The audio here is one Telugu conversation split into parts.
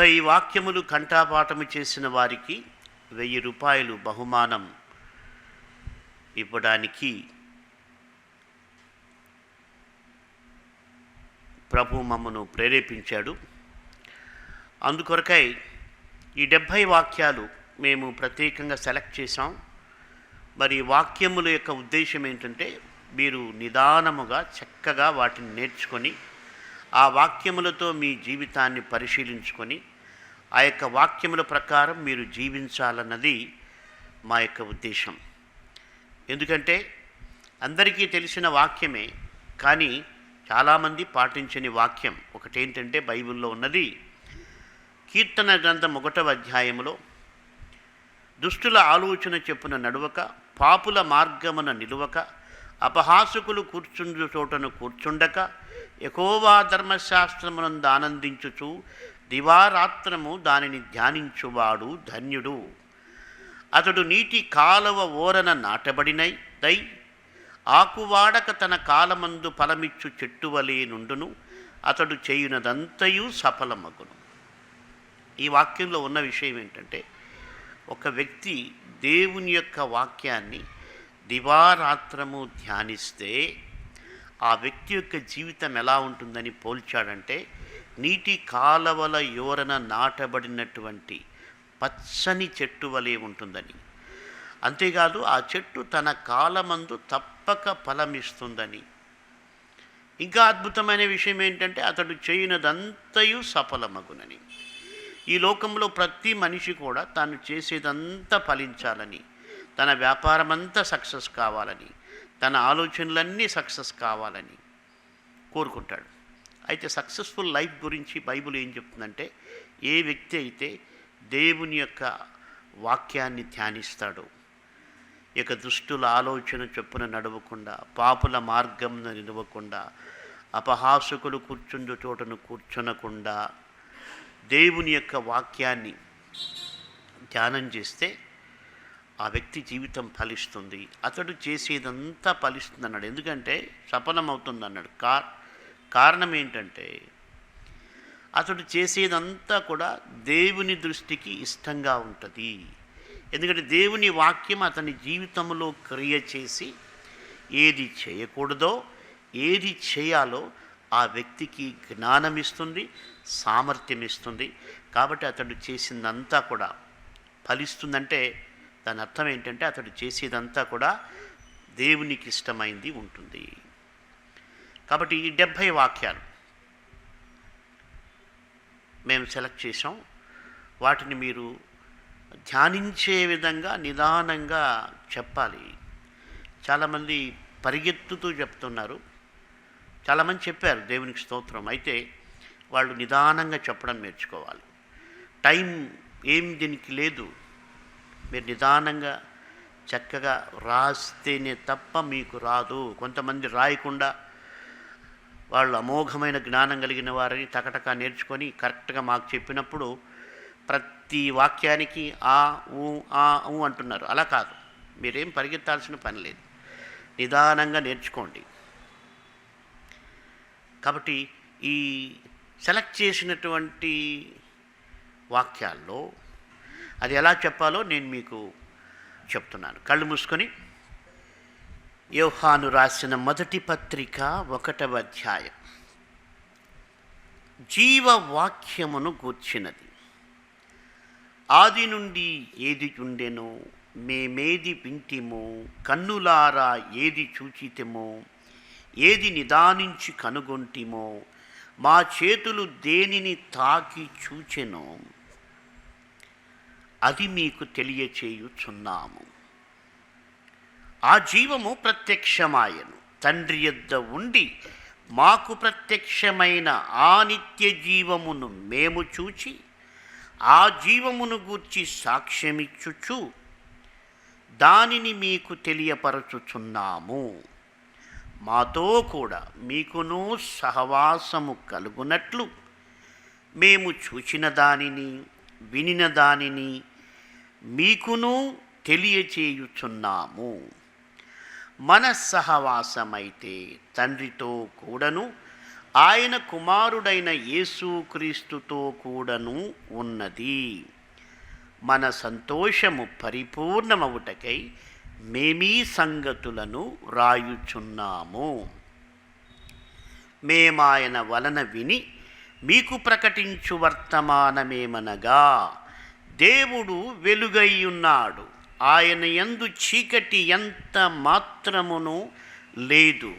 70 వాక్యములు కంఠాపాఠము చేసిన వారికి 1000 రూపాయలు బహుమానం ఇవ్వడానికి ప్రభు మమ్మను ప్రేరేపించాడు. అందుకొరకై ఈ 70 వాక్యాలు మేము ప్రత్యేకంగా సెలెక్ట్ చేసాం. మరి వాక్యముల యొక్క ఉద్దేశం ఏంటంటే మీరు నిదానముగా చక్కగా వాటిని నేర్చుకొని ఆ వాక్యములతో మీ జీవితాన్ని పరిశీలించుకొని ఆ యొక్క వాక్యముల ప్రకారం మీరు జీవించాలన్నది మా యొక్క ఉద్దేశం. ఎందుకంటే అందరికీ తెలిసిన వాక్యమే, కానీ చాలామంది పాటించని వాక్యం ఒకటేంటంటే బైబిల్లో ఉన్నది కీర్తన గ్రంథం 1వ అధ్యాయములో దుష్టుల ఆలోచన చెప్పున నడువక, పాపుల మార్గమున నిలువక, అపహాసకులు కూర్చుండు చోటను కూర్చుండక, యెహోవా ధర్మశాస్త్రమునందు ఆనందించుచు దివారాత్రము దానిని ధ్యానించువాడు ధన్యుడు. అతడు నీటి కాలవ ఓరన నాటబడినదై ఆకువాడక తన కాలమందు ఫలమిచ్చు చెట్టువలే నుండును. అతడు చేయునదంతయు సఫలమగును. ఈ వాక్యంలో ఉన్న విషయం ఏంటంటే ఒక వ్యక్తి దేవుని యొక్క వాక్యాన్ని దివారాత్రము ధ్యానిస్తే ఆ వ్యక్తి యొక్క జీవితం ఎలా ఉంటుందని పోల్చాడంటే నీటి కాలవల యోరన నాటబడినటువంటి పచ్చని చెట్టు వలె ఉంటుందని. అంతేకాదు ఆ చెట్టు తన కాలమందు తప్పక ఫలమిస్తుందని. ఇంకా అద్భుతమైన విషయం ఏంటంటే అతడు చేయునదంతయు సఫలమగునని. ఈ లోకంలో ప్రతి మనిషి కూడా తాను చేసేదంతా ఫలించాలని, తన వ్యాపారమంతా సక్సెస్ కావాలని, తన ఆలోచనలన్నీ సక్సెస్ కావాలని కోరుకుంటాడు. అయితే సక్సెస్ఫుల్ లైఫ్ గురించి బైబిల్ ఏం చెప్తుందంటే ఏ వ్యక్తి అయితే దేవుని యొక్క వాక్యాన్ని ధ్యానిస్తాడో, ఇక దుష్టుల ఆలోచన చొప్పున నడవకుండా, పాపుల మార్గంను నిలవకుండా, అపహాసకులు కూర్చుండు చోటను కూర్చునకుండా దేవుని యొక్క వాక్యాన్ని ధ్యానం చేస్తే ఆ వ్యక్తి జీవితం ఫలిస్తుంది. అతడు చేసేదంతా ఫలిస్తుంది అన్నాడు. ఎందుకంటే సఫలమవుతుంది అన్నాడు. కారణం ఏంటంటే అతడు చేసేదంతా కూడా దేవుని దృష్టికి ఇష్టంగా ఉంటుంది. ఎందుకంటే దేవుని వాక్యం అతని జీవితంలో క్రియ చేసి ఏది చేయకూడదో ఏది చేయాలో ఆ వ్యక్తికి జ్ఞానం ఇస్తుంది, సామర్థ్యం ఇస్తుంది. కాబట్టి అతడు చేసిందంతా కూడా ఫలిస్తుందంటే దాని అర్థం ఏంటంటే అతడు చేసేదంతా కూడా దేవునికి ఇష్టమైంది ఉంటుంది. కాబట్టి ఈ 70 వాక్యాలు మేము సెలెక్ట్ చేసాం. వాటిని మీరు ధ్యానించే విధంగా నిదానంగా చెప్పాలి. చాలామంది పరిగెత్తుతూ చెప్తున్నారు, చాలామంది చెప్పారు, దేవునికి స్తోత్రం. అయితే వాళ్ళు నిదానంగా చెప్పడం నేర్చుకోవాలి. టైం ఏం దీనికి లేదు. మీరు నిదానంగా చక్కగా రాస్తేనే తప్ప మీకు రాదు. కొంతమంది రాయకుండా వాళ్ళు అమోఘమైన జ్ఞానం కలిగిన వారిని టకటకా నేర్చుకొని కరెక్ట్గా మాకు చెప్పినప్పుడు ప్రతి వాక్యానికి ఆ ఊ అంటున్నారు. అలా కాదు, మీరేం పరిగెత్తాల్సిన పని లేదు, నిదానంగా నేర్చుకోండి. కాబట్టి ఈ సెలెక్ట్ చేసినటువంటి వాక్యాల్లో అది ఎలా చెప్పాలో నేను మీకు చెప్తున్నాను. కళ్ళు మూసుకొని యోహాను రాసిన మొదటి పత్రిక 1వ అధ్యాయం. జీవవాక్యమును గూర్చినది. ఆది నుండి ఏది ఉండెనో, మేమేది వింటిమో, కన్నులారా ఏది చూచితేమో, ఏది నిదానించి కనుగొంటిమో, మా చేతులు దేనిని తాకి చూచెనో అది మీకు తెలియచేయుచున్నాము. ఆ జీవము ప్రత్యక్షమాయను, తండ్రి యొద్ద ఉండి మాకు ప్రత్యక్షమైన ఆ నిత్య జీవమును మేము చూచి ఆ జీవమును గూర్చి సాక్ష్యమిచ్చుచు దానిని మీకు తెలియపరచుచున్నాము. మాతో కూడా మీకును సహవాసము కలుగునట్లు మేము చూచిన దానిని వినిన దానిని మీకును తెలియచేయుచున్నాము. మన సహవాసమైతే తండ్రితో కూడాను ఆయన కుమారుడైన యేసుక్రీస్తుతో కూడాను ఉన్నది. మన సంతోషము పరిపూర్ణమవుటకై మేమీ సంగతులను రాయుచున్నాము. మేమాయన వలన విని మీకు ప్రకటించు వర్తమానమేమనగా, దేవుడు వెలుగైయున్నాడు, ఆయన యందు చీకటి ఎంత మాత్రమును లేదు.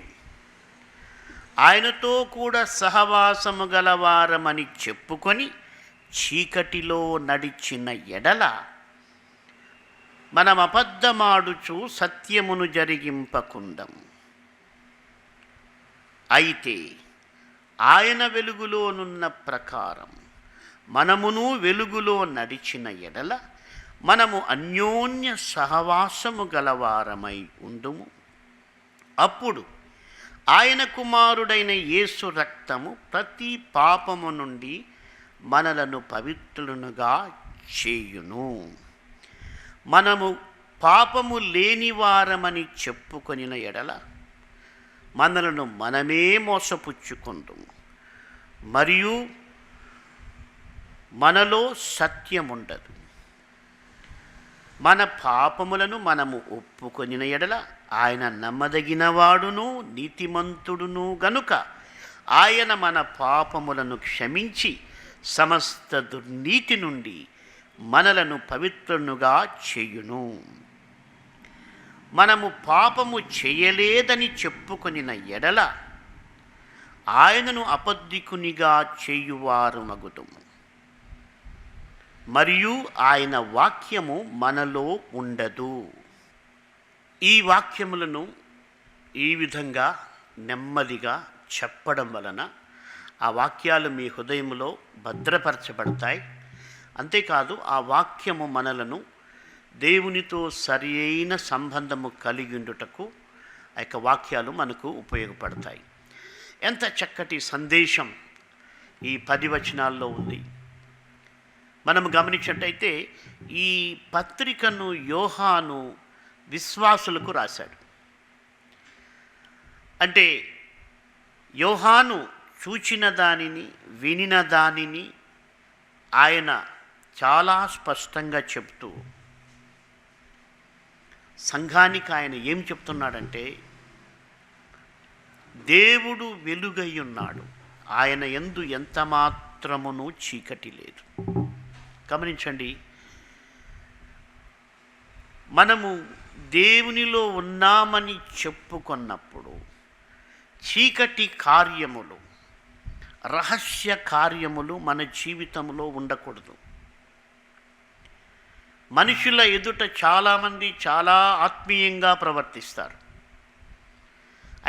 ఆయనతో కూడా సహవాసము గలవారమని చెప్పుకొని చీకటిలో నడిచిన ఎడల మనం అబద్ధమాడుచు సత్యమును జరిగింపకుందం. అయితే ఆయన వెలుగులోనున్న ప్రకారం మనమును వెలుగులో నడిచిన ఎడల మనము అన్యోన్య సహవాసము గలవారమై ఉందుము. అప్పుడు ఆయన కుమారుడైన యేసు రక్తము ప్రతి పాపము నుండి మనలను పవిత్రులుగా చేయును. మనము పాపము లేనివారమని చెప్పుకొనిన ఎడల మనలను మనమే మోసపుచ్చుకుందుము, మరియు మనలో సత్యముండదు. మన పాపములను మనము ఒప్పుకొనిన ఎడల ఆయన నమ్మదగినవాడును నీతిమంతుడును గనుక ఆయన మన పాపములను క్షమించి సమస్త దుర్నీతి నుండి మనలను పవిత్రులుగా చేయును. మనము పాపము చేయలేదని చెప్పుకొనిన ఎడల ఆయనను అబద్ధికునిగా చేయువారుమగుదుము, మరియు ఆయన వాక్యము మనలో ఉండదు. ఈ వాక్యములను ఈ విధంగా నెమ్మదిగా చెప్పడం వలన ఆ వాక్యాలు మీ హృదయంలో భద్రపరచబడతాయి. అంతేకాదు, ఆ వాక్యము మనలను దేవునితో సరి అయిన సంబంధము కలిగి ఉండుటకు ఆ యొక్క వాక్యాలు మనకు ఉపయోగపడతాయి. ఎంత చక్కటి సందేశం ఈ 10 వచనాల్లో ఉంది. మనము గమనించినట్టయితే ఈ పత్రికను యోహాను విశ్వాసులకు రాశాడు. అంటే యోహాను చూచిన దానిని, వినిన దానిని ఆయన చాలా స్పష్టంగా చెప్తూ సంఘానికి ఆయన ఏం చెప్తున్నాడంటే, దేవుడు వెలుగై ఉన్నాడు, ఆయన యందు ఎంత మాత్రమును చీకటి లేదు. గమనించండి, మనము దేవునిలో ఉన్నామని చెప్పుకున్నప్పుడు చీకటి కార్యములు, రహస్య కార్యములు మన జీవితంలో ఉండకూడదు. మనుషుల ఎదుట చాలామంది చాలా ఆత్మీయంగా ప్రవర్తిస్తారు.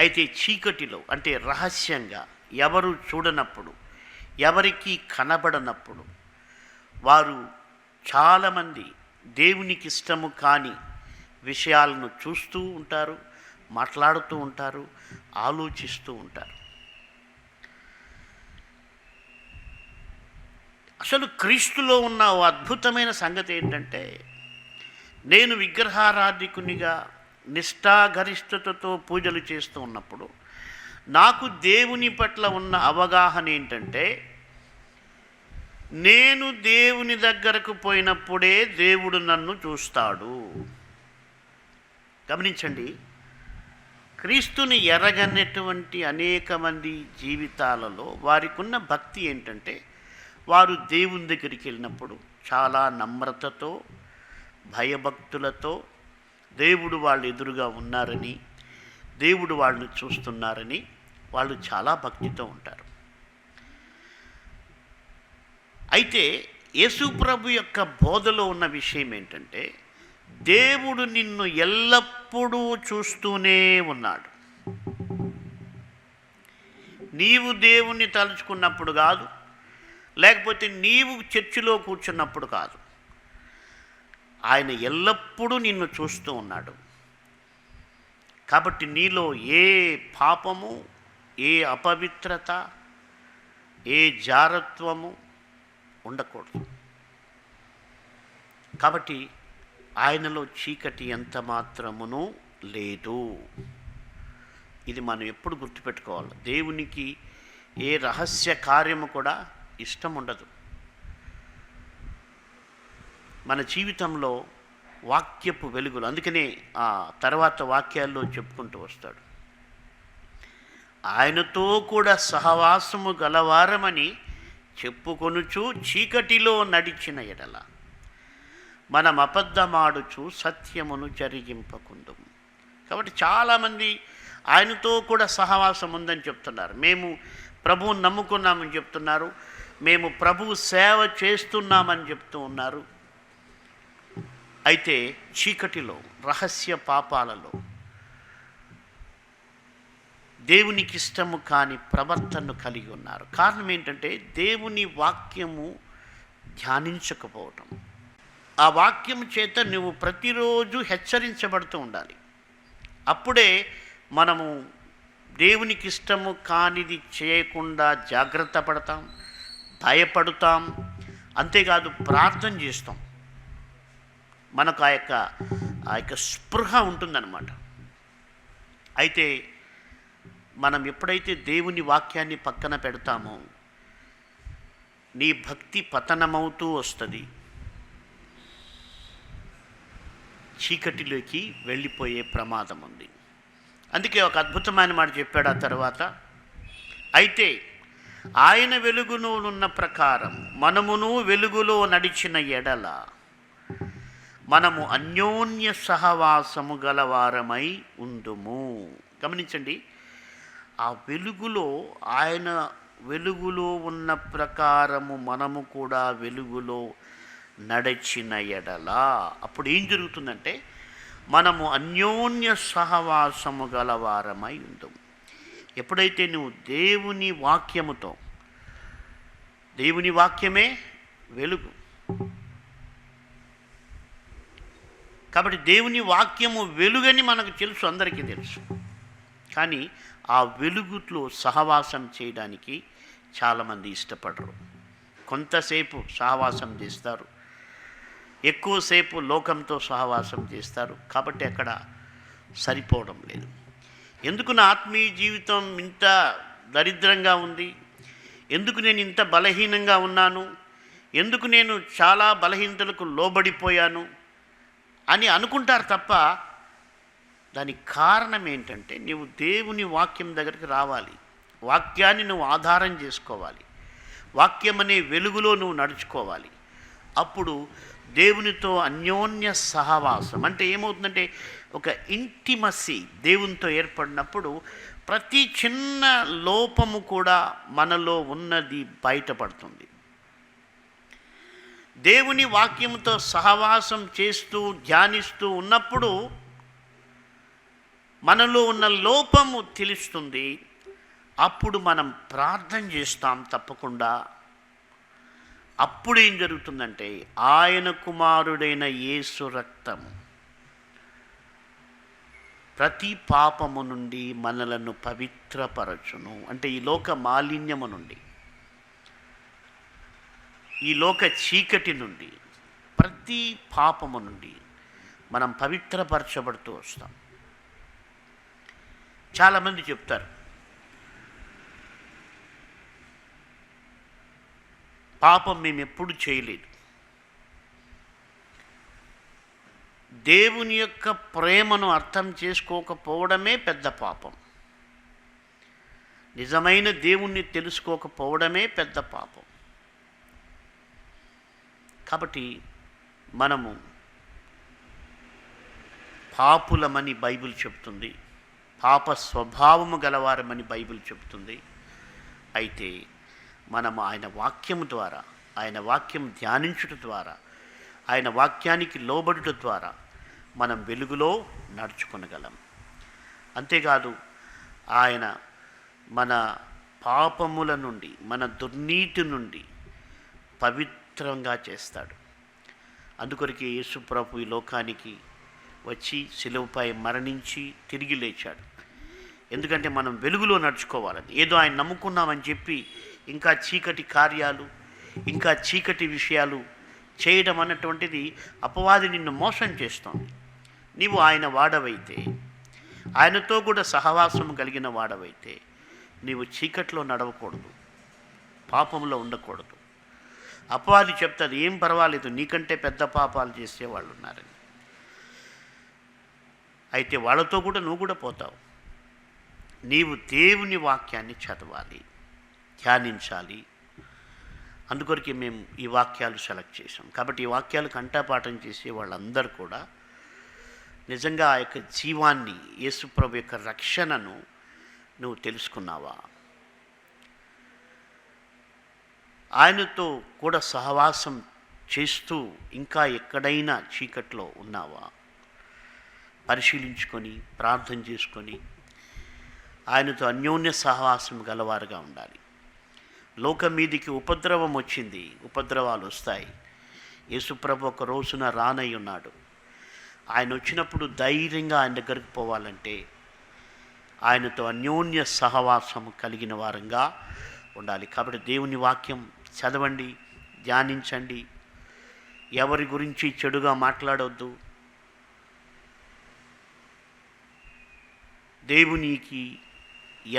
అయితే చీకటిలో, అంటే రహస్యంగా, ఎవరు చూడనప్పుడు, ఎవరికి కనబడనప్పుడు వారు చాలామంది దేవునికి ఇష్టము కాని విషయాలను చూస్తూ ఉంటారు, మాట్లాడుతూ ఉంటారు, ఆలోచిస్తూ ఉంటారు. అసలు క్రీస్తులో ఉన్న ఓ అద్భుతమైన సంగతి ఏంటంటే, నేను విగ్రహారాధికునిగా నిష్ఠాగరిష్టతతో పూజలు చేస్తూ ఉన్నప్పుడు నాకు దేవుని పట్ల ఉన్న అవగాహన ఏంటంటే, నేను దేవుని దగ్గరకు పోయినప్పుడే దేవుడు నన్ను చూస్తాడు. గమనించండి, క్రీస్తుని ఎరగనటువంటి అనేక మంది జీవితాలలో వారికి ఉన్న భక్తి ఏంటంటే, వారు దేవుని దగ్గరికి వెళ్ళినప్పుడు చాలా నమ్రతతో, భయభక్తులతో, దేవుడు వాళ్ళు ఎదురుగా ఉన్నారని, దేవుడు వాళ్ళని చూస్తున్నారని వాళ్ళు చాలా భక్తితో ఉంటారు. అయితే యేసు ప్రభు యొక్క బోధలో ఉన్న విషయం ఏంటంటే, దేవుడు నిన్ను ఎల్లప్పుడూ చూస్తూనే ఉన్నాడు. నీవు దేవుణ్ణి తలుచుకున్నప్పుడు కాదు, లేకపోతే నీవు చర్చిలో కూర్చున్నప్పుడు కాదు, ఆయన ఎల్లప్పుడూ నిన్ను చూస్తూ ఉన్నాడు. కాబట్టి నీలో ఏ పాపము, ఏ అపవిత్రత, ఏ జారత్వము ఉండకూడదు. కాబట్టి ఆయనలో చీకటి ఎంత మాత్రమును లేదు. ఇది మనం ఎప్పుడు గుర్తుపెట్టుకోవాలి. దేవునికి ఏ రహస్య కార్యము కూడా ఇష్టం ఉండదు. మన జీవితంలో వాక్యపు వెలుగులు, అందుకనే ఆ తర్వాత వాక్యాల్లో చెప్పుకుంటూ వస్తాడు, ఆయనతో కూడా సహవాసము గలవారమని చెప్పుకొనుచు చీకటిలో నడిచిన ఎడల మనం అబద్ధమాడుచు సత్యమును జరిగింపకుందుము. కాబట్టి చాలామంది ఆయనతో కూడా సహవాసం ఉందని చెప్తున్నారు, మేము ప్రభువుని నమ్ముకున్నామని చెప్తున్నారు, మేము ప్రభువు సేవ చేస్తున్నామని చెప్తూ ఉన్నారు. అయితే చీకటిలో, రహస్య పాపాలలో, దేవునికి ఇష్టము కాని ప్రవర్తనను కలిగి ఉన్నారు. కారణం ఏంటంటే దేవుని వాక్యము ధ్యానించకపోవటం. ఆ వాక్యము చేత నువ్వు ప్రతిరోజు హెచ్చరించబడుతూ ఉండాలి. అప్పుడే మనము దేవునికి ఇష్టము కానిది చేయకుండా జాగ్రత్త పడతాం, భయపడతాం. అంతేకాదు ప్రార్థన చేస్తాం. మనకు ఆ యొక్క స్పృహ ఉంటుందన్నమాట. అయితే మనం ఎప్పుడైతే దేవుని వాక్యాన్ని పక్కన పెడతామో నీ భక్తి పతనమవుతూ వస్తుంది, చీకటిలోకి వెళ్ళిపోయే ప్రమాదం ఉంది. అందుకే ఒక అద్భుతమైన మాట చెప్పాడు ఆ తర్వాత, అయితే ఆయన వెలుగులో ఉన్న ప్రకారం మనమును వెలుగులో నడిచిన ఎడల మనము అన్యోన్య సహవాసము గలవారమై ఉందుము. గమనించండి, ఆ వెలుగులో, ఆయన వెలుగులో ఉన్న ప్రకారము మనము కూడా వెలుగులో నడిచిన ఎడల అప్పుడు ఏం జరుగుతుందంటే మనము అన్యోన్య సహవాసము గలవారమై ఉందుము. ఎప్పుడైతే నువ్వు దేవుని వాక్యముతో, దేవుని వాక్యమే వెలుగు కాబట్టి దేవుని వాక్యము వెలుగని మనకు తెలుసు, అందరికీ తెలుసు. కానీ ఆ వెలుగులో సహవాసం చేయడానికి చాలామంది ఇష్టపడరు. కొంతసేపు సహవాసం చేస్తారు, ఎక్కువసేపు లోకంతో సహవాసం చేస్తారు. కాబట్టి అక్కడ సరిపోవడం లేదు. ఎందుకు నా ఆత్మీయ జీవితం ఇంత దరిద్రంగా ఉంది, ఎందుకు నేను ఇంత బలహీనంగా ఉన్నాను, ఎందుకు నేను చాలా బలహీనతలకు లోబడిపోయాను అని అనుకుంటారు తప్ప దానికి కారణం ఏంటంటే నువ్వు దేవుని వాక్యం దగ్గరికి రావాలి, వాక్యాన్ని నువ్వు ఆధారం చేసుకోవాలి, వాక్యం అనే వెలుగులో నువ్వు నడుచుకోవాలి. అప్పుడు దేవునితో అన్యోన్య సహవాసం అంటే ఏమవుతుందంటే ఒక ఇంటిమసీ దేవునితో ఏర్పడినప్పుడు ప్రతి చిన్న లోపము కూడా మనలో ఉన్నది బయటపడుతుంది. దేవుని వాక్యంతో సహవాసం చేస్తూ ధ్యానిస్తూ ఉన్నప్పుడు మనలో ఉన్న లోపము తెలుస్తుంది. అప్పుడు మనం ప్రార్థన చేస్తాం తప్పకుండా. అప్పుడు ఏం జరుగుతుందంటే ఆయన కుమారుడైన యేసు రక్తము ప్రతి పాపము నుండి మనలను పవిత్రపరచును. అంటే ఈ లోక మాలిన్యము నుండి, ఈ లోక చీకటి నుండి, ప్రతి పాపము నుండి మనం పవిత్రపరచబడుతూ వస్తాం. చాలామంది చెప్తారు, పాపం మేము ఎప్పుడు చేయలేదు. దేవుని యొక్క ప్రేమను అర్థం చేసుకోకపోవడమే పెద్ద పాపం. నిజమైన దేవుణ్ణి తెలుసుకోకపోవడమే పెద్ద పాపం. కాబట్టి మనము పాపులమని బైబిల్ చెప్తుంది, పాప స్వభావము గలవారమని బైబిల్ చెప్తుంది. అయితే మనం ఆయన వాక్యము ద్వారా, ఆయన వాక్యం ధ్యానించుట ద్వారా, ఆయన వాక్యానికి లోబడుట ద్వారా మనం వెలుగులో నడుచుకొనగలం. అంతేకాదు ఆయన మన పాపముల నుండి, మన దుర్నీతి నుండి పవిత్రంగా చేస్తాడు. అందుకొరకే యేసు ప్రభు ఈ లోకానికి వచ్చి శిలువపై మరణించి తిరిగి లేచాడు. ఎందుకంటే మనం వెలుగులో నడుచుకోవాలని. ఏదో ఆయన నమ్ముకున్నామని చెప్పి ఇంకా చీకటి కార్యాలు, ఇంకా చీకటి విషయాలు చేయడం అన్నటువంటిది అపవాది నిన్ను మోసం చేస్తోంది. నీవు ఆయన వాడవైతే, ఆయనతో కూడా సహవాసం కలిగిన వాడవైతే నీవు చీకట్లో నడవకూడదు, పాపంలో ఉండకూడదు. అపవాది చెప్తుంది, ఏం పర్వాలేదు, నీకంటే పెద్ద పాపాలు చేసేవాళ్ళు ఉన్నారని. అయితే వాళ్ళతో కూడా నువ్వు కూడా పోతావు. నీవు దేవుని వాక్యాన్ని చదవాలి, ధ్యానించాలి. అందుకొరకే మేము ఈ వాక్యాలు సెలెక్ట్ చేసాం. కాబట్టి ఈ వాక్యాలు కంఠపాఠం చేసే వాళ్ళందరూ కూడా నిజంగా ఆ యొక్క జీవాన్ని, యేసుప్రభు యొక్క రక్షణను నువ్వు తెలుసుకున్నావా? ఆయనతో కూడా సహవాసం చేస్తూ ఇంకా ఎక్కడైనా చీకట్లో ఉన్నావా? పరిశీలించుకొని ప్రార్థన చేసుకొని ఆయనతో అన్యోన్య సహవాసం గలవారుగా ఉండాలి. లోకం మీదికి ఉపద్రవం వచ్చింది, ఉపద్రవాలు వస్తాయి. యేసుప్రభు ఒక రోజున రానై ఉన్నాడు. ఆయన వచ్చినప్పుడు ధైర్యంగా ఆయన దగ్గరికి పోవాలంటే ఆయనతో అన్యోన్య సహవాసం కలిగిన వారంగా ఉండాలి. కాబట్టి దేవుని వాక్యం చదవండి, ధ్యానించండి. ఎవరి గురించి చెడుగా మాట్లాడవద్దు. దేవునికి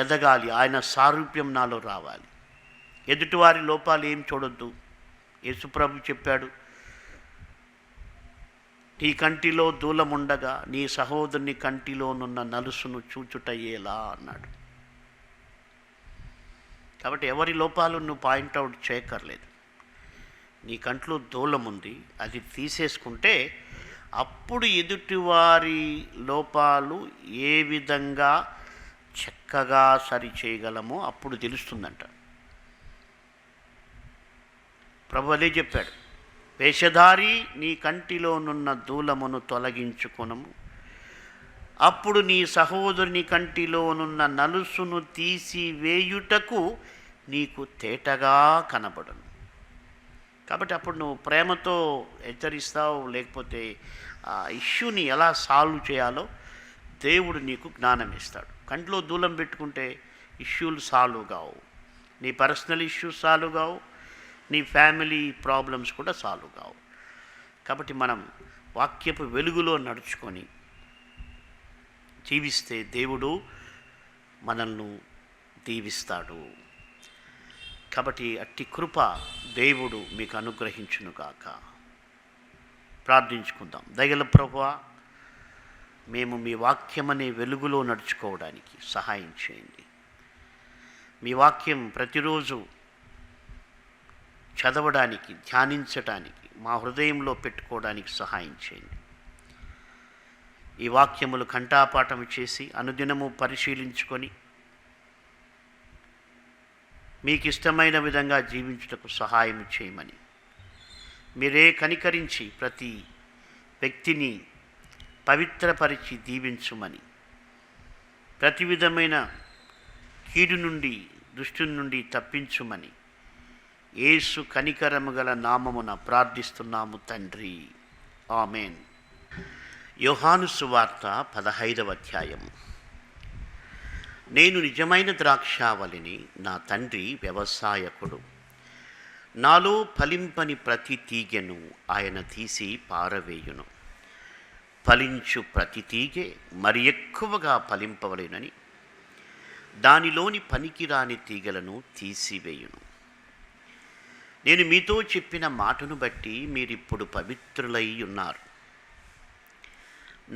ఎదగాలి, ఆయన సారూప్యం నాలో రావాలి. ఎదుటివారి లోపాలు ఏం చూడొద్దు. యేసుప్రభు చెప్పాడు, నీ కంటిలో దూలముండగా నీ సహోదరుని కంటిలోనున్న నలుసును చూచుటయ్యేలా అన్నాడు. కాబట్టి ఎవరి లోపాలు నువ్వు పాయింట్అవుట్ చేయక్కర్లేదు. నీ కంట్లో దూలముంది, అది తీసేసుకుంటే అప్పుడు ఎదుటివారి లోపాలు ఏ విధంగా చక్కగా సరి చేయగలమో అప్పుడు తెలుస్తుందంట. ప్రభు అదే చెప్పాడు, వేషధారి నీ కంటిలోనున్న దూలమును తొలగించుకొనము, అప్పుడు నీ సహోదరుని కంటిలోనున్న నలుసును తీసివేయుటకు నీకు తేటగా కనబడును. కాబట్టి అప్పుడు నువ్వు ప్రేమతో హెచ్చరిస్తావు, లేకపోతే ఆ ఇష్యూని ఎలా సాల్వ్ చేయాలో దేవుడు నీకు జ్ఞానం ఇస్తాడు. కంట్లో దూలం పెట్టుకుంటే ఇష్యూలు సాల్వ్ కావు, నీ పర్సనల్ ఇష్యూస్ సాల్వ్ కావు, నీ ఫ్యామిలీ ప్రాబ్లమ్స్ కూడా సాల్వ్ కావు. కాబట్టి మనం వాక్యపు వెలుగులో నడుచుకొని జీవిస్తే దేవుడు మనల్ని దీవిస్తాడు. కాబట్టి అట్టి కృప దేవుడు మీకు అనుగ్రహించునుగాక. ప్రార్థించుకుందాం. దయగల ప్రభువా, మేము మీ వాక్యమనే వెలుగులో నడుచుకోవడానికి సహాయం చేయండి. మీ వాక్యం ప్రతిరోజు చదవడానికి, ధ్యానించడానికి, మా హృదయంలో పెట్టుకోవడానికి సహాయం చేయండి. ఈ వాక్యములు కంఠాపాఠం చేసి అనుదినము పరిశీలించుకొని మీకు ఇష్టమైన విధంగా జీవించుటకు సహాయం చేయమని, మీరే కనికరించి ప్రతి వ్యక్తిని పవిత్రపరిచి దీవించుమని, ప్రతి విధమైన కీడు నుండి, దుష్టు నుండి తప్పించుమని యేసు కనికరము గల నామమున ప్రార్థిస్తున్నాము తండ్రి, ఆమెన్. యోహాను సువార్త 15వ అధ్యాయము. నేను నిజమైన ద్రాక్షావళిని, నా తండ్రి వ్యవసాయకుడు. నాలో ఫలింపని ప్రతి తీగెను ఆయన తీసి పారవేయును. ఫలించు ప్రతి తీగె మరి ఎక్కువగా ఫలింపవలెనని దానిలోని పనికిరాని తీగలను తీసివేయును. నేను మీతో చెప్పిన మాటను బట్టి మీరిప్పుడు పవిత్రులై ఉన్నారు.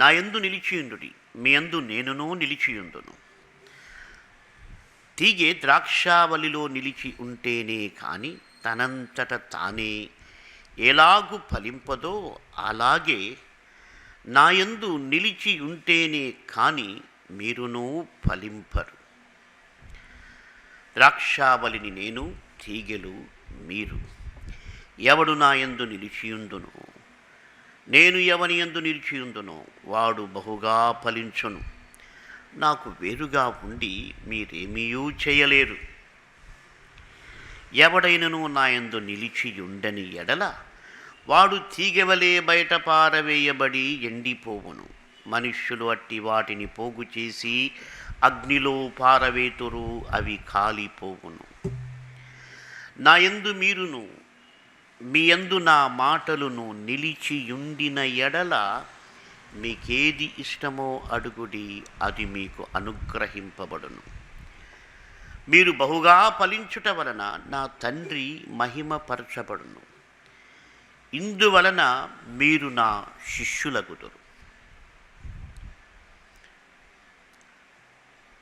నా యందు నిలిచియుండుడి, మీ యందు నేనునూ నిలిచియుందును. తీగె ద్రాక్షావళిలో నిలిచి ఉంటేనే కానీ తనంతట తానే ఎలాగు ఫలింపదో, అలాగే నా యందు నిలిచి ఉంటేనే కానీ మీరునూ ఫలింపరు. ద్రాక్షావళిని నేను, తీగెలు మీరు. ఎవడు నా యందు నిలిచియుందును, నేను ఎవని యందు నిలిచియుందునో వాడు బహుగా ఫలించును. నాకు వేరుగా ఉండి మీరేమీయూ చేయలేరు. ఎవడైనను నా యందు నిలిచియుండని ఎడల వాడు తీగెవలే బయట పారవేయబడి ఎండిపోవును. మనుష్యులు అట్టి వాటిని పోగు చేసి అగ్నిలో పారవేతురు, అవి కాలిపోవును. నా యందు మీరును, మీ యందు నా మాటలును నిలిచియుండిన ఎడల మీకేది ఇష్టమో అడుగుడి, అది మీకు అనుగ్రహింపబడును. మీరు బహుగా ఫలించుట వలన నా తండ్రి మహిమపరచబడును. ఇందువలన మీరు నా శిష్యులగుదురు.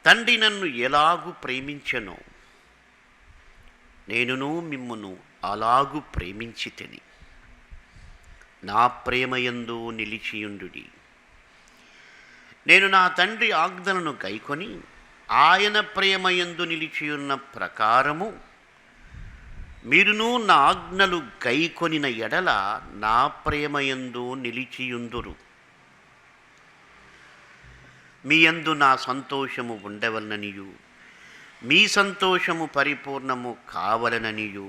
తండ్రి నన్ను ఎలాగు ప్రేమించెనో నేనును మిమ్మును అలాగు ప్రేమించితిని. నా ప్రేమయందు నిలిచియుండుడి. నేను నా తండ్రి ఆజ్ఞలను గైకొని ఆయన ప్రేమయందు నిలిచియున్న ప్రకారము మీరును నా ఆజ్ఞలు గైకొనిన ఎడల నా ప్రేమయందు నిలిచియుందురు. మీ యందు నా సంతోషము ఉండవలననియు మీ సంతోషము పరిపూర్ణము కావలననియు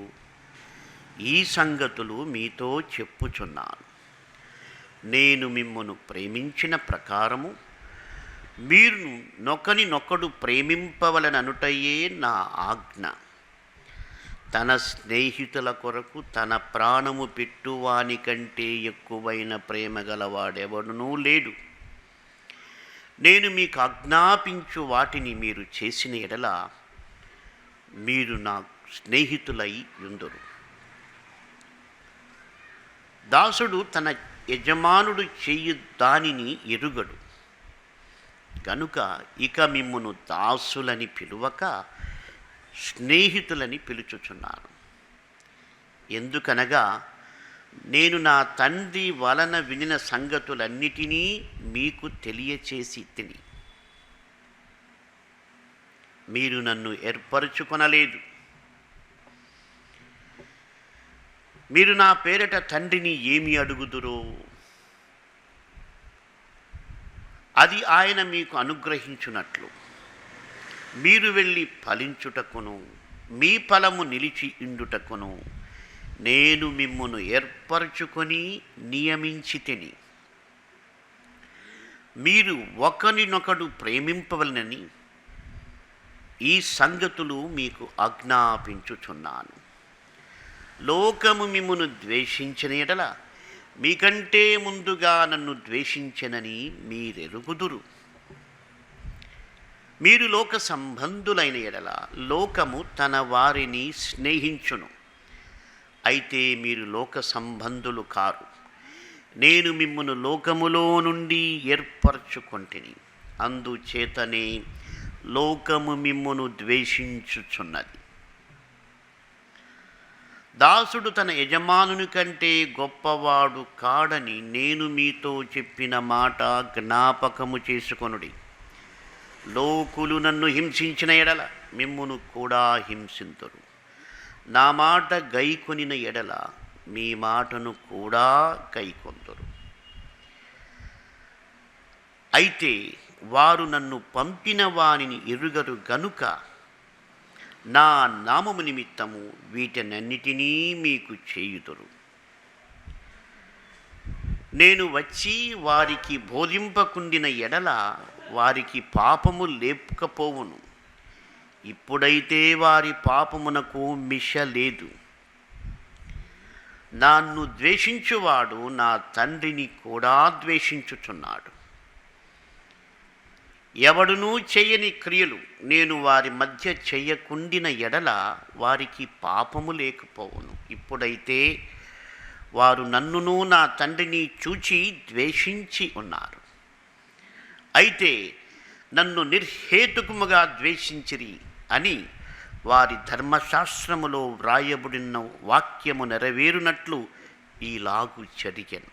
ఈ సంగతులు మీతో చెప్పుచున్నాను. నేను మిమ్మును ప్రేమించిన ప్రకారము మీరు నొకనినొకడు ప్రేమింపవలననుటయే నా ఆజ్ఞ. తన స్నేహితుల కొరకు తన ప్రాణము పెట్టువాని కంటే ఎక్కువైన ప్రేమ గలవాడెవడునూ లేడు. నేను మీకు ఆజ్ఞాపించు వాటిని మీరు చేసిన ఎడల మీరు నా స్నేహితులై యుందురు. దాసుడు తన యజమానుడు చేయు దానిని ఎరుగడు గనుక ఇక మిమ్మును దాసులని పిలువక స్నేహితులని పిలుచుచున్నాను. ఎందుకనగా నేను నా తండ్రి వలన వినిన సంగతులన్నిటినీ మీకు తెలియచేసి తిని. మీరు నన్ను ఏర్పరచుకొనలేదు. మీరు నా పేరట తండ్రిని ఏమి అడుగుదురో అది ఆయన మీకు అనుగ్రహించున్నట్లు మీరు వెళ్ళి ఫలించుటకును మీ ఫలము నిలిచి ఇండుటకును నేను మిమ్మును ఏర్పరచుకొని నియమించితిని. మీరు ఒకరినొకడు ప్రేమింపవలనని ఈ సంగతులు మీకు ఆజ్ఞాపించుచున్నాను. లోకము మిమ్మును ద్వేషించిన ఎడల మీకంటే ముందుగా నన్ను ద్వేషించెనని మీరెరుగుదురు. మీరు లోక సంబంధులైన ఎడల లోకము తన వారిని స్నేహించును. అయితే మీరు లోక సంబంధులు కారు. నేను మిమ్మును లోకములో నుండి ఏర్పరచుకొంటిని. అందుచేతనే లోకము మిమ్మును ద్వేషించుచున్నది. దాసుడు తన యజమానుని కంటే గొప్పవాడు కాడని నేను మీతో చెప్పిన మాట జ్ఞాపకము చేసుకొనుడి. లోకులు నన్ను హింసించిన ఎడల మిమ్మును కూడా హింసింతురు. నా మాట గైకొనిన ఎడల మీ మాటను కూడా గైకొందురు. అయితే వారు నన్ను పంపిన వానిని ఎరుగరు గనుక నా నామము నిమిత్తము వీటన్నిటినీ మీకు చేయుదురు. నేను వచ్చి వారికి బోధింపకుండిన ఎడల వారికి పాపము లేపకపోవును. ఇప్పుడైతే వారి పాపమునకు మిష లేదు. నన్ను ద్వేషించువాడు నా తండ్రిని కూడా ద్వేషించుచున్నాడు. ఎవడునూ చేయని క్రియలు నేను వారి మధ్య చెయ్యకుండిన ఎడల వారికి పాపము లేకపోవును. ఇప్పుడైతే వారు నన్నును నా తండ్రిని చూచి ద్వేషించి ఉన్నారు. అయితే నన్ను నిర్హేతుకముగా ద్వేషించిరి అని వారి ధర్మశాస్త్రములో వ్రాయబడిన వాక్యము నెరవేరునట్లు ఈలాగు జరిగెను.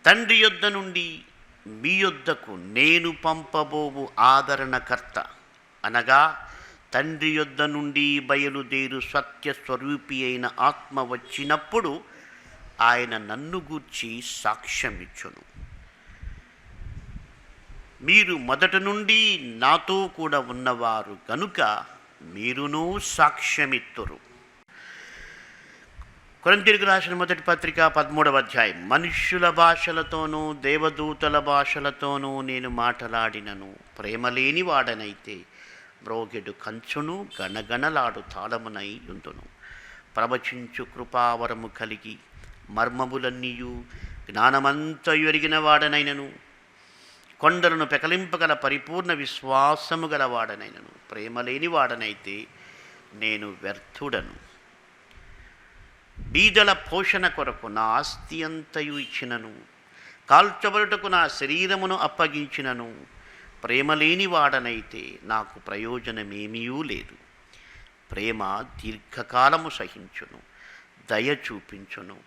తండ్రి యొద్ద నుండి మీ యొద్దకు నేను పంపబోవు ఆదరణకర్త అనగా తండ్రి యొద్ద నుండి బయలుదేరు సత్యస్వరూపి అయిన ఆత్మ వచ్చినప్పుడు ఆయన నన్ను గూర్చి సాక్ష్యమిచ్చును. మీరు మొదట నుండి నాతో కూడా ఉన్నవారు గనుక మీరును సాక్ష్యమిత్తురు. కొరింథీయులకు రాసిన మొదటి పత్రిక 13వ అధ్యాయం. మనుష్యుల భాషలతోనూ దేవదూతల భాషలతోనూ నేను మాటలాడినను ప్రేమలేని వాడనైతే మ్రోగెడు కంచును గణగణలాడు తాళమునై ఉందును. ప్రవచించు కృపావరము కలిగి మర్మములన్నీయు జ్ఞానమంతయు ఎరిగిన వాడనైనను కొండలను పెకలింపగల పరిపూర్ణ విశ్వాసము గలవాడనైనను ప్రేమ లేని వాడనైతే నేను వ్యర్థుడను. బీదల పోషణ కొరకు నా ఆస్తి అంతయు ఇచ్చినను, కాల్చబడుటకు నా శరీరమును అప్పగించినను ప్రేమ లేని వాడనైతే నాకు ప్రయోజనమేమీ లేదు. ప్రేమ దీర్ఘకాలము సహించును, దయ చూపించును.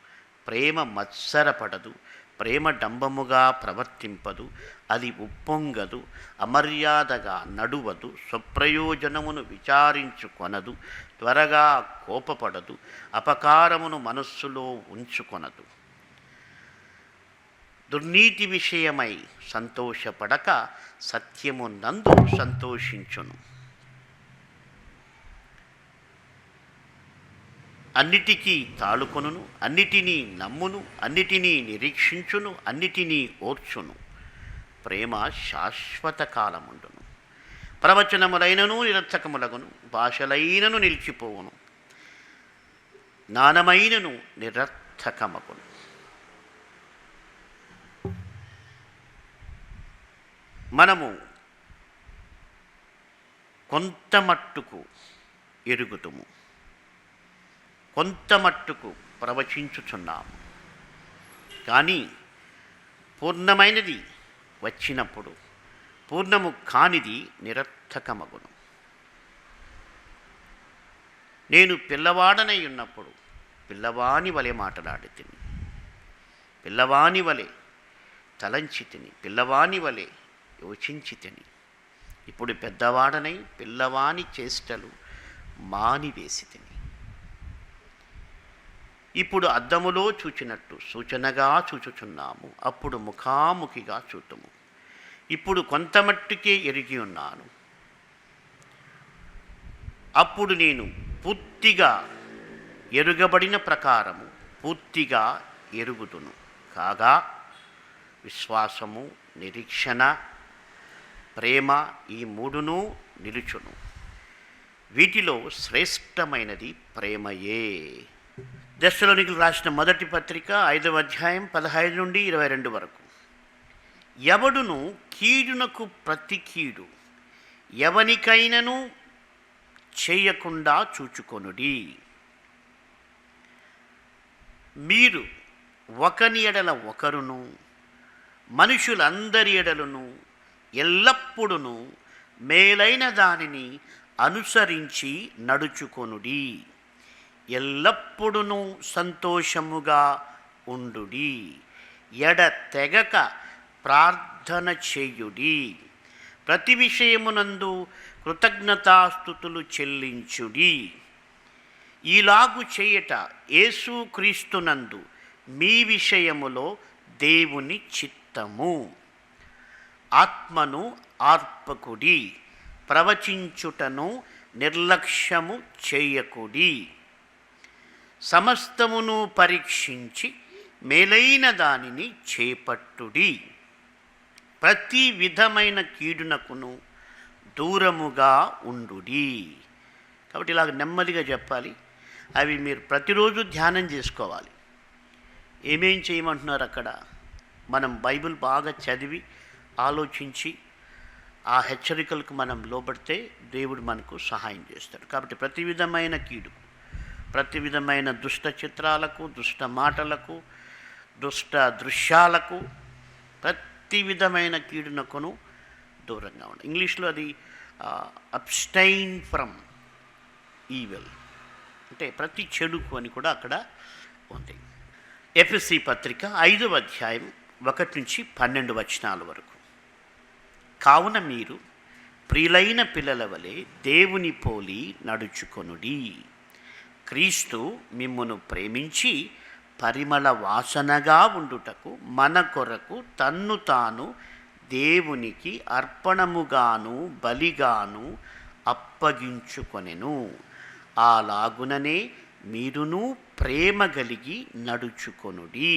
ప్రేమ మత్సరపడదు, ప్రేమ డంబముగా ప్రవర్తింపదు, అది ఉప్పొంగదు, అమర్యాదగా నడువదు, స్వప్రయోజనమును విచారించుకొనదు, త్వరగా కోపపడదు, అపకారమును మనస్సులో ఉంచుకొనదు. దుర్నీతి విషయమై సంతోషపడక సత్యము నందు సంతోషించును. అన్నిటికీ తాళుకొనును, అన్నిటినీ నమ్మును, అన్నిటినీ నిరీక్షించును, అన్నిటినీ ఓర్చును. ప్రేమ శాశ్వత కాలముండును. ప్రవచనములైనను నిరర్థకములగును, భాషలైనను నిలిచిపోవును, జ్ఞానమైనను నిరర్థకమగును. మనము కొంతమట్టుకు ఎరుగుతుము, కొంతమట్టుకు ప్రవచించుచున్నాము. కానీ పూర్ణమైనది వచ్చినప్పుడు పూర్ణము కానిది నిరర్థకమగును. నేను పిల్లవాడనై ఉన్నప్పుడు పిల్లవాని వలె మాట్లాడి తిని, పిల్లవాని వలె తలంచి తిని, పిల్లవాని వలె యోచించి తిని. ఇప్పుడు పెద్దవాడనై పిల్లవాని చేష్టలు మానివేసి తిని. ఇప్పుడు అద్దములో చూచినట్టు సూచనగా చూచుచున్నాము, అప్పుడు ముఖాముఖిగా చూతుము. ఇప్పుడు కొంతమట్టుకే ఎరిగి ఉన్నాను, అప్పుడు నేను పూర్తిగా ఎరుగబడిన ప్రకారము పూర్తిగా ఎరుగుదును. కాగా విశ్వాసము, నిరీక్షణ, ప్రేమ ఈ మూడును నిలుచును. వీటిలో శ్రేష్టమైనది ప్రేమయే. దశలోనికులు రాసిన మొదటి పత్రిక 5వ అధ్యాయం 15 నుండి 22 వరకు. ఎవడును కీడునకు ప్రతి కీడు ఎవనికైనను చేయకుండా చూచుకొనుడి. మీరు ఒకని ఎడల ఒకరును మనుషులందరి ఎడలను ఎల్లప్పుడూ మేలైన దానిని అనుసరించి నడుచుకొనుడి. ఎల్లప్పుడూ సంతోషముగా ఉండుడి. ఎడతెగక ప్రార్థన చేయుడి. ప్రతి విషయమునందు కృతజ్ఞతాస్తుతులు చెల్లించుడి. ఈలాగు చేయట యేసుక్రీస్తునందు మీ విషయములో దేవుని చిత్తము. ఆత్మను ఆర్పకుడి, ప్రవచించుటను నిర్లక్ష్యము చేయకుడి. సమస్తమును పరీక్షించి మేలైన దానిని చేపట్టుడి. ప్రతి విధమైన కీడునకును దూరముగా ఉండుడి. కాబట్టి ఇలాగ నెమ్మదిగా చెప్పాలి. అవి మీరు ప్రతిరోజు ధ్యానం చేసుకోవాలి. ఏమేం చేయమంటున్నారు అక్కడ? మనం బైబిల్ బాగా చదివి ఆలోచించి ఆ హెచ్చరికలకు మనం లోబడితే దేవుడు మనకు సహాయం చేస్తాడు. కాబట్టి ప్రతి విధమైన కీడు, ప్రతి విధమైన దుష్ట చిత్రాలకు, దుష్ట మాటలకు, దుష్ట దృశ్యాలకు, ప్రతి విధమైన కీడునకును దూరంగా ఉండాలి. ఇంగ్లీష్లో అది అబ్స్టైన్ ఫ్రమ్ ఈవిల్ అంటే ప్రతి చెడుకు అని కూడా అక్కడ ఉంది. ఎఫెసీ పత్రిక 5వ అధ్యాయం 1 నుంచి 12 వచనాల వరకు. కావున మీరు ప్రియులైన పిల్లల వలె దేవుని పోలి నడుచుకొనుడి. క్రీస్తు మిమ్మును ప్రేమించి పరిమళ వాసనగా ఉండుటకు మన కొరకు తన్ను తాను దేవునికి అర్పణముగాను బలిగాను అప్పగించుకొనెను. అలాగుననే మీరును ప్రేమ కలిగి నడుచుకొనుడి.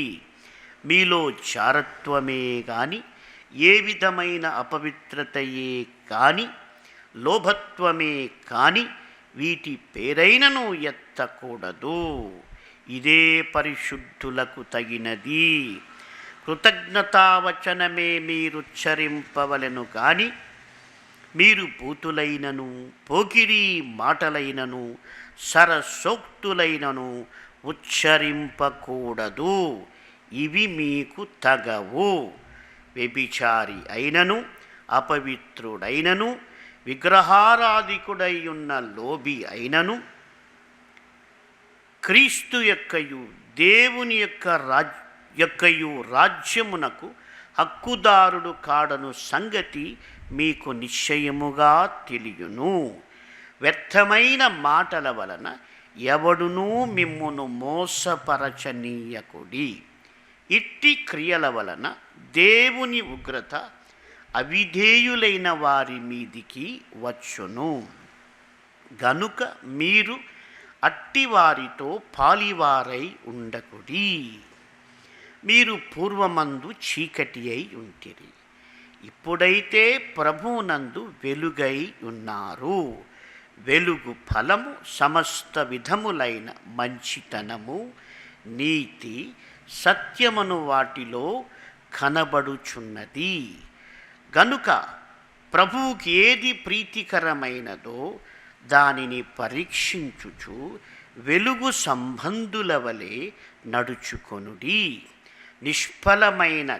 మీలో జారత్వమే గాని ఏ విధమైన అపవిత్రతయే కాని లోభత్వమే కాని వీటి పేరైనను ఎత్తకూడదు. ఇదే పరిశుద్ధులకు తగినది. కృతజ్ఞతావచనమే మీరుచ్చరింపవలెను గాని మీరు బూతులైనను పోకిరి మాటలైనను సరసోక్తులైనను ఉచ్చరింపకూడదు, ఇవి మీకు తగవు. వ్యభిచారి అయినను అపవిత్రుడైనను విగ్రహారాధికుడై ఉన్న లోబి అయినను క్రీస్తు యొక్కయు దేవుని యొక్కయు రాజ్యమునకు హక్కుదారుడు కాడను సంగతి మీకు నిశ్చయముగా తెలియును. వ్యర్థమైన మాటల వలన ఎవడునూ మిమ్మును మోసపరచనీయకుడి. ఇట్టి క్రియల వలన దేవుని ఉగ్రత అవిధేయులైన వారి మీదికి వచ్చును. గనుక మీరు అట్టివారితో పాలివారై ఉండకుడి. మీరు పూర్వమందు చీకటి అయి ఉంటిరి, ఇప్పుడైతే ప్రభువునందు వెలుగై ఉన్నారు. వెలుగు ఫలము సమస్త విధములైన మంచితనము, నీతి, సత్యమును వాటిలో కనబడుచున్నది. గనుక ప్రభువుకి ఏది ప్రీతికరమైనదో దానిని పరీక్షించుచు వెలుగు సంబంధుల వలె నడుచుకొనుడి. నిష్ఫలమైన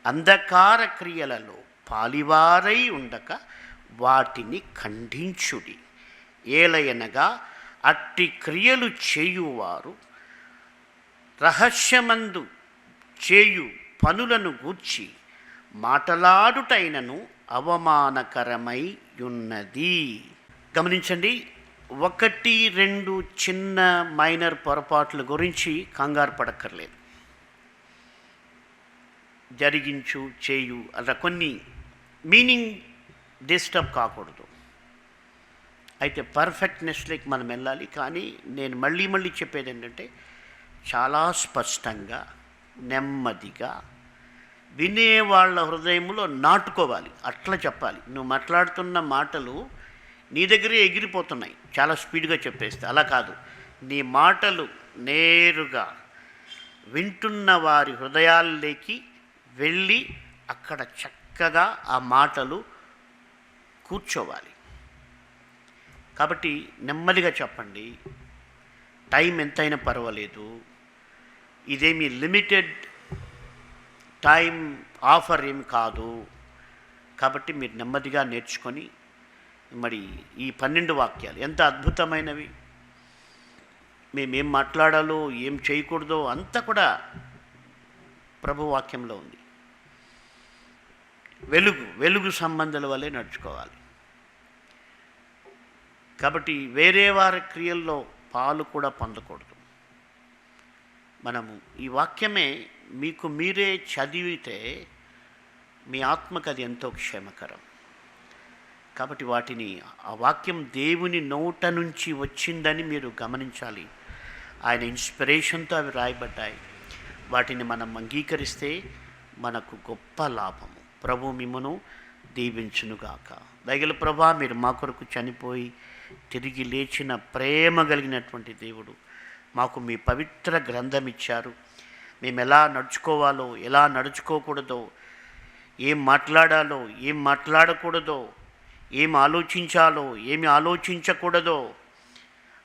అంధకార క్రియలలో పాలివారై ఉండక వాటిని ఖండించుడి. ఏలయనగా అట్టి క్రియలు చేయువారు రహస్యమందు చేయు పనులను గూర్చి మాటలాడుటైనను అవమానకరమై ఉన్నది. గమనించండి, 1-2 చిన్న మైనర్ పొరపాట్ల గురించి కంగారు పడక్కర్లేదు. జరిగించు, చేయు అలా కొన్ని మీనింగ్ డిస్టర్బ్ కాకూడదు. అయితే పర్ఫెక్ట్నెస్లోకి మనం వెళ్ళాలి. కానీ నేను మళ్ళీ చెప్పేది ఏంటంటే, చాలా స్పష్టంగా నెమ్మదిగా వినేవాళ్ళ హృదయంలో నాటుకోవాలి. అట్లా చెప్పాలి. నువ్వు మాట్లాడుతున్న మాటలు నీ దగ్గరే ఎగిరిపోతున్నాయి చాలా స్పీడ్గా చెప్పేస్తే. అలా కాదు, నీ మాటలు నేరుగా వింటున్న వారి హృదయాల్లోకి వెళ్ళి అక్కడ చక్కగా ఆ మాటలు కూర్చోవాలి. కాబట్టి నెమ్మదిగా చెప్పండి. టైం ఎంతైనా పర్వాలేదు. ఇదేమి లిమిటెడ్ టైం ఆఫర్ ఏమి కాదు. కాబట్టి మీరు నెమ్మదిగా నేర్చుకొని, మరి ఈ 12 వాక్యాలు ఎంత అద్భుతమైనవి. మేమేం మాట్లాడాలో ఏం చేయకూడదో అంతా కూడా ప్రభు వాక్యంలో ఉంది. వెలుగు సంబంధాల వల్లే నడుచుకోవాలి. కాబట్టి వేరే వారి క్రియల్లో పాలు కూడా పొందకూడదు. మనము ఈ వాక్యమే మీకు మీరే చదివితే మీ ఆత్మకు అది ఎంతో క్షేమకరం. కాబట్టి వాటిని, ఆ వాక్యం దేవుని నోట నుంచి వచ్చిందని మీరు గమనించాలి. ఆయన ఇన్స్పిరేషన్తో అవి రాయబడ్డాయి. వాటిని మనం అంగీకరిస్తే మనకు గొప్ప లాభము. ప్రభు మిమ్మను దీవించునుగాక. దయగల ప్రభా, మీరు మా కొరకు చనిపోయి తిరిగి లేచిన ప్రేమ కలిగినటువంటి దేవుడు. మాకు మీ పవిత్ర గ్రంథం ఇచ్చారు. మేము ఎలా నడుచుకోవాలో, ఎలా నడుచుకోకూడదో, ఏం మాట్లాడాలో, ఏం మాట్లాడకూడదో, ఏం ఆలోచించాలో, ఏమి ఆలోచించకూడదో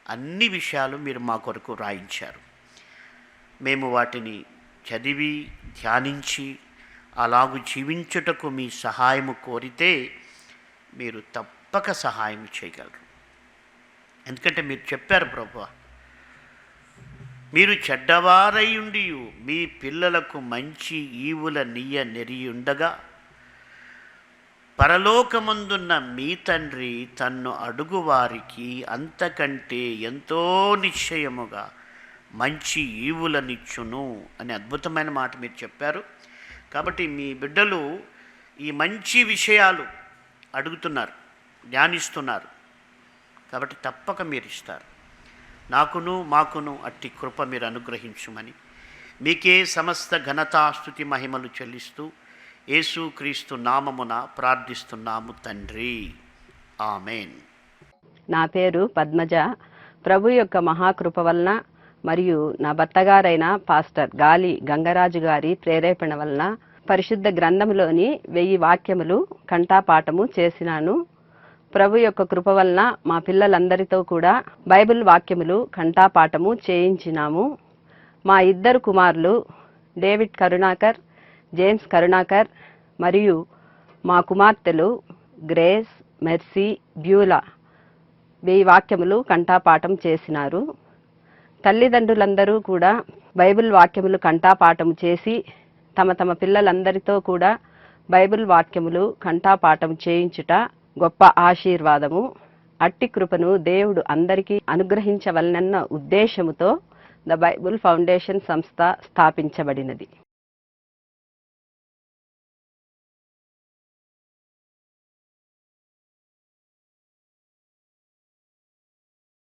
అన్ని విషయాలు మీరు మా కొరకు రాయించారు. మేము వాటిని చదివి ధ్యానించి అలాగు జీవించుటకు మీ సహాయము కోరితే మీరు తప్పక సహాయం చేయగలరు. ఎందుకంటే మీరు చెప్పారు ప్రభువా, మీరు చెడ్డవారయుండి మీ పిల్లలకు మంచి ఈవుల నీయ నెరియుండగా పరలోకమందున్న మీ తండ్రి తన్ను అడుగువారికి అంతకంటే ఎంతో నిశ్చయముగా మంచి ఈవులనిచ్చును అని అద్భుతమైన మాట మీరు చెప్పారు. కాబట్టి మీ బిడ్డలు ఈ మంచి విషయాలు అడుగుతున్నారు, ధ్యానిస్తున్నారు. కాబట్టి తప్పక మీరు ఇస్తారు. నాకును మాకును అట్టి కృప మీరు అనుగ్రహించుమని మీకే సమస్త ఘనతాస్తుతి మహిమలు చెల్లిస్తూ యేసు క్రీస్తు నామమున ప్రార్థిస్తున్నాము తండ్రి. ఆమెన్. నా పేరు పద్మజ. ప్రభు యొక్క మహాకృప వలన మరియు నా భర్తగారైన పాస్టర్ గాలి గంగరాజు గారి ప్రేరేపణ వలన పరిశుద్ధ గ్రంథములోని 1000 వాక్యములు కంఠాపాఠము చేసినాను. ప్రభు యొక్క కృప వలన మా పిల్లలందరితో కూడా బైబిల్ వాక్యములు కంఠాపాఠము చేయించినాము. మా 2 కుమారులు డేవిడ్ కరుణాకర్, జేమ్స్ కరుణాకర్ మరియు మా కుమార్తెలు గ్రేస్, మెర్సీ, బ్యూలా 1000 వాక్యములు కంఠాపాఠం చేసినారు. తల్లిదండ్రులందరూ కూడా బైబిల్ వాక్యములు కంఠాపాఠం చేసి తమ తమ పిల్లలందరితో కూడా బైబిల్ వాక్యములు కంఠాపాఠం చేయించుట గొప్ప ఆశీర్వాదము. అట్టి కృపను దేవుడు అందరికీ అనుగ్రహించవలనన్న ఉద్దేశముతో ద బైబిల్ ఫౌండేషన్ సంస్థ స్థాపించబడినది.